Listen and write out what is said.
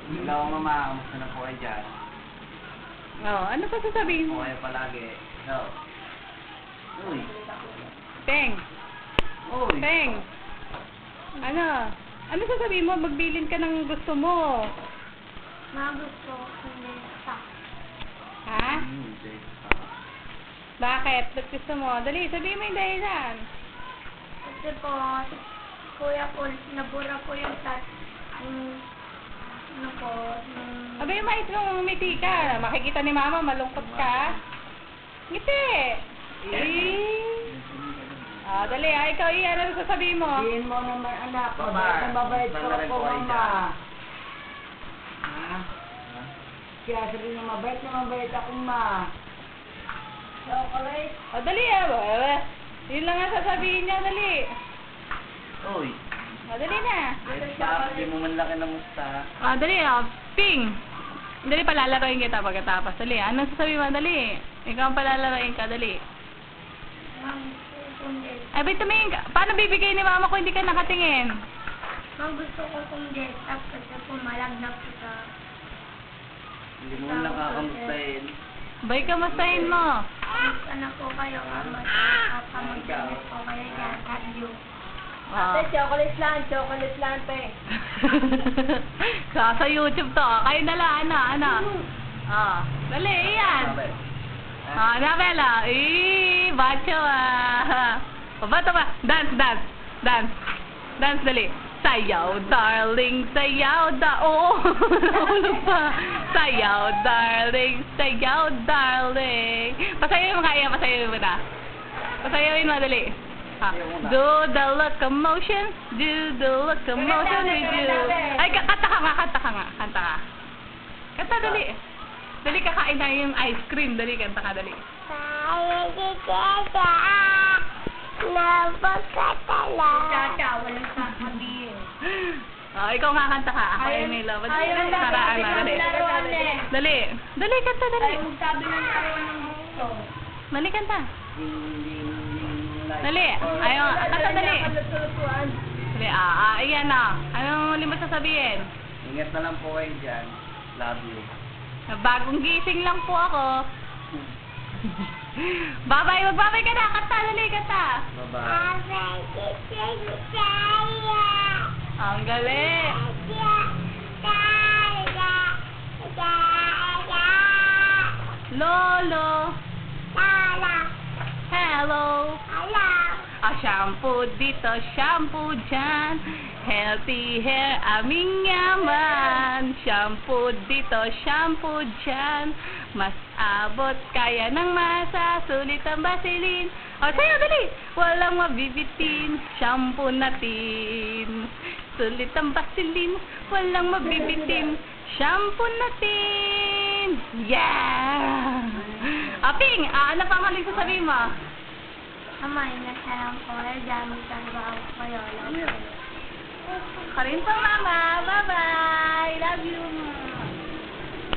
Hello, mama. Kamusta na po kayo dyan? Oh, ano pa sasabihin mo? Okay palagi. No. Uy. Peng! Uy. Peng! Ano? Ano sasabihin mo? Magbilin ka ng gusto mo. Gusto ko kumita. Ha? Hindi. Bakit? Ba't gusto mo? Dali, sabihin mo yung dahilan. Kasi po, kuya ko, nabura po yung ano po, Abay, mais mong umiti ka. Makikita ni mama, malungkot ka. Ngiti! Ah, dali, ikaw ano sasabihin mo? Sabihin mo naman, anak, Mama, mabait ko maglalaro ako, po kayo mama. dyan. Ha? Kaya sabihin niya, mabait ako, ma. Chocolate. O, dali Yun lang ang sasabihin niya, dali. Uy. O, dali na. Hindi mo man laki na musta. O, dali, Ping. Dali, palalaroin kita pagkatapos. Dali, anong sasabihin mo? Dali. Ikaw ang palalaroin ka, dali. Ay, ba't tumingin ka? Paano bibigay ni mama kung hindi ka nakatingin? gusto ko kung desktop kasi pumalag na po sa Hindi mo man nakakamustahin. Bay, kamustahin mo? gusto na po kayo magkamagdamit po kayo dyan at you. Chocolate lang, pe. Sa YouTube to. Kayo nala, ano? Dali, iyan. Nabela. Bacho Bato ba? Dance. Dance, dali. Sayaw, darling, sayaw, oo. Ano pa? Sayaw, darling, Pasayawin mo kaya, pasayawin mo na. Pasayawin mo, dali. Do the locomotion with you. Ay, kanta ka nga. Kanta, dali. Dali, kakain na yung ice cream. Dali, kanta ka, dali. Tata, walang sasabihin. Ikaw nga kanta ka. Ako yung may love. Paraan na, dali. Dali, kanta, dali. Ay, magsabi ng karoon ng gusto. Dali, kanta. Dali. Ayaw, kanta, dali. Dali, ayan na. Anong huli mo sasabihin? Ingat na lang po kayo dyan. Love you. Bagong gising lang po ako. Babay, magbabay ka na. Kanta, dali, kanta. Bye-bye. Ang galing. Lolo. Hello. Shampoo dito, shampoo dyan. Healthy hair, aming yaman. Shampoo dito, shampoo dyan. Mas abot, kaya ng masa. Sulit ang basilin. Sayo, dali. Walang mabibitin. Shampoo natin. Sulit ang basilin. Walang mabibitin. Shampoo natin. Yeah! Ping, ano pang huling sasabihin mo? Ama, ingat na lang po kayo dyan. Magsasabaw ko kayo. Karin pa, mama. Bye-bye. Love you.